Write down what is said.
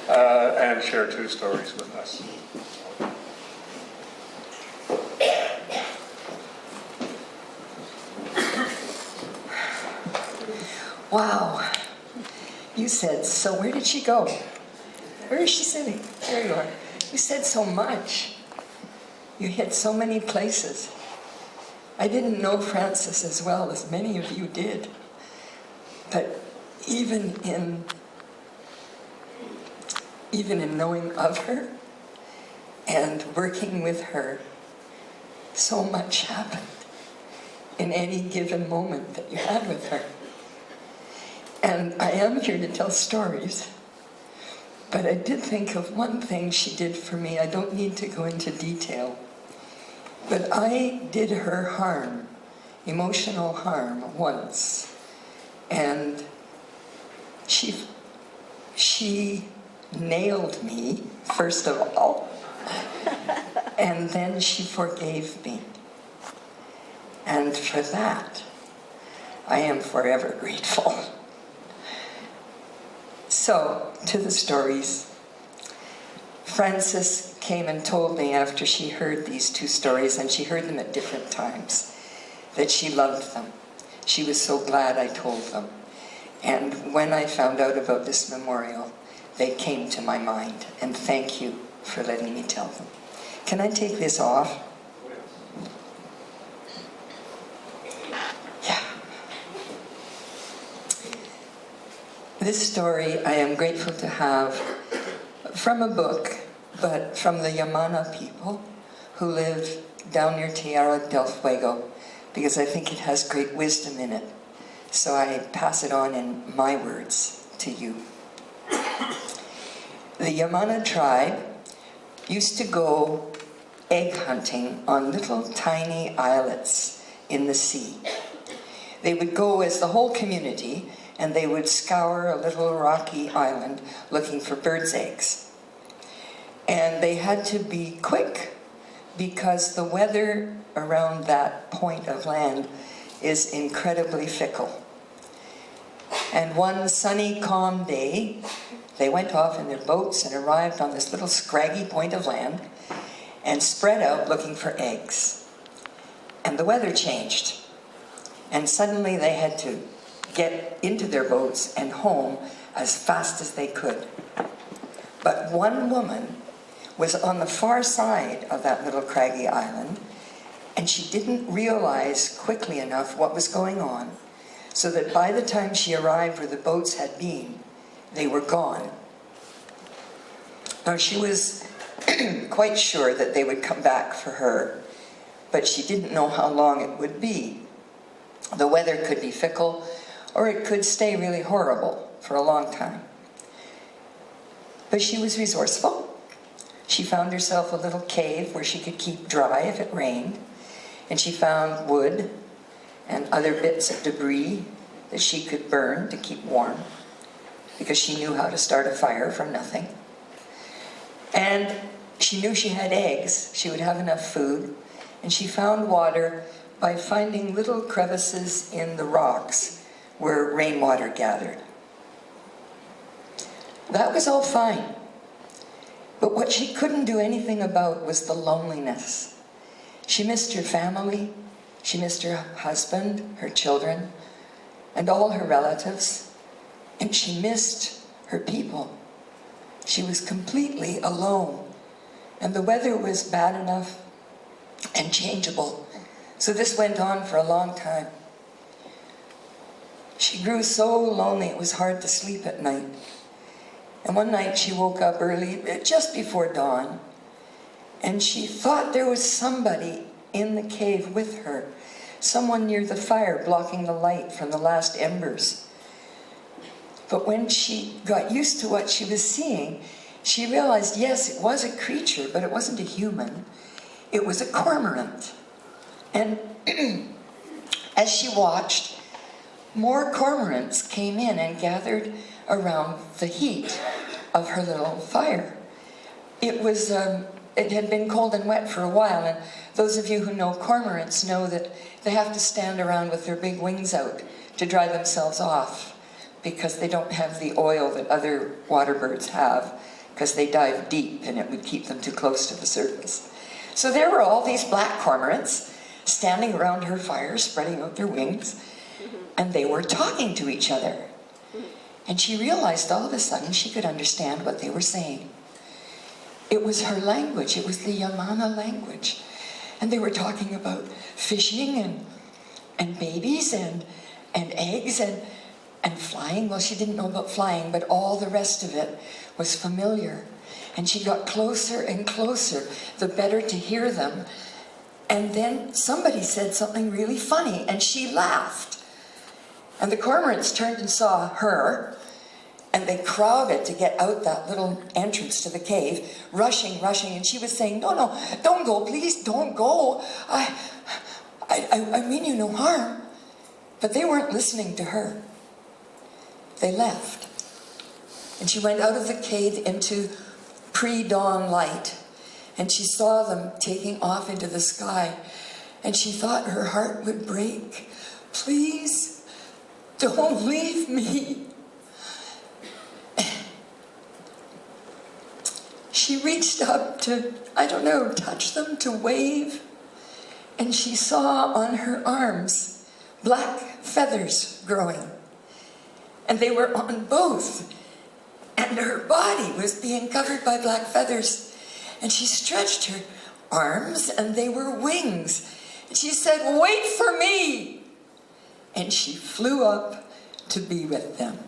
and share 2 stories with us. Wow. You said, so where did she go? Where is she sitting? There you are. You said so much. You hit so many places. I didn't know Frances as well as many of you did. But even in knowing of her and working with her, so much happened in any given moment that you had with her. And I am here to tell stories, but I did think of one thing she did for me. I don't need to go into detail, but I did her harm, emotional harm, once. And she nailed me, first of all, and then she forgave me. And for that, I am forever grateful. So, to the stories. Frances came and told me after she heard these 2 stories, and she heard them at different times, that she loved them. She was so glad I told them. And when I found out about this memorial, they came to my mind. And thank you for letting me tell them. Can I take this off? Yeah. This story I am grateful to have from a book, but from the Yamana people who live down near Tierra del Fuego, because I think it has great wisdom in it. So I pass it on in my words to you. The Yamana tribe used to go egg hunting on little tiny islets in the sea. They would go as the whole community, and they would scour a little rocky island looking for birds' eggs. And they had to be quick because the weather around that point of land is incredibly fickle. And one sunny, calm day, they went off in their boats and arrived on this little scraggy point of land and spread out looking for eggs. And the weather changed. And suddenly they had to get into their boats and home as fast as they could. But one woman was on the far side of that little craggy island, and she didn't realize quickly enough what was going on, so that by the time she arrived where the boats had been, they were gone. Now, she was quite sure that they would come back for her, but she didn't know how long it would be. The weather could be fickle, or it could stay really horrible for a long time. But she was resourceful. She found herself a little cave where she could keep dry if it rained, and she found wood and other bits of debris that she could burn to keep warm, because she knew how to start a fire from nothing. And she knew she had eggs, she would have enough food, and she found water by finding little crevices in the rocks where rainwater gathered. That was all fine. But what she couldn't do anything about was the loneliness. She missed her family, she missed her husband, her children, and all her relatives, and she missed her people. She was completely alone, and the weather was bad enough and changeable. So this went on for a long time. She grew so lonely it was hard to sleep at night. And one night she woke up early, just before dawn, and she thought there was somebody in the cave with her, someone near the fire blocking the light from the last embers. But when she got used to what she was seeing, she realized, yes, it was a creature, but it wasn't a human. It was a cormorant. And as she watched, more cormorants came in and gathered around the heat of her little fire. It had been cold and wet for a while, and those of you who know cormorants know that they have to stand around with their big wings out to dry themselves off, because they don't have the oil that other water birds have because they dive deep and it would keep them too close to the surface. So there were all these black cormorants standing around her fire, spreading out their wings, and they were talking to each other. And she realized all of a sudden she could understand what they were saying. It was her language. It was the Yamana language. And they were talking about fishing and babies and eggs and flying. Well, she didn't know about flying, but all the rest of it was familiar. And she got closer and closer, the better to hear them. And then somebody said something really funny, and she laughed. And the cormorants turned and saw her, and they crowded to get out that little entrance to the cave, rushing, and she was saying, no, don't go, please, don't go. I mean you no harm. But they weren't listening to her. They left. And she went out of the cave into pre-dawn light, and she saw them taking off into the sky, and she thought her heart would break. Please, don't leave me. She reached up to, touch them, to wave, and she saw on her arms black feathers growing. And they were on both. And her body was being covered by black feathers. And she stretched her arms, and they were wings. And she said, "Wait for me!" And she flew up to be with them.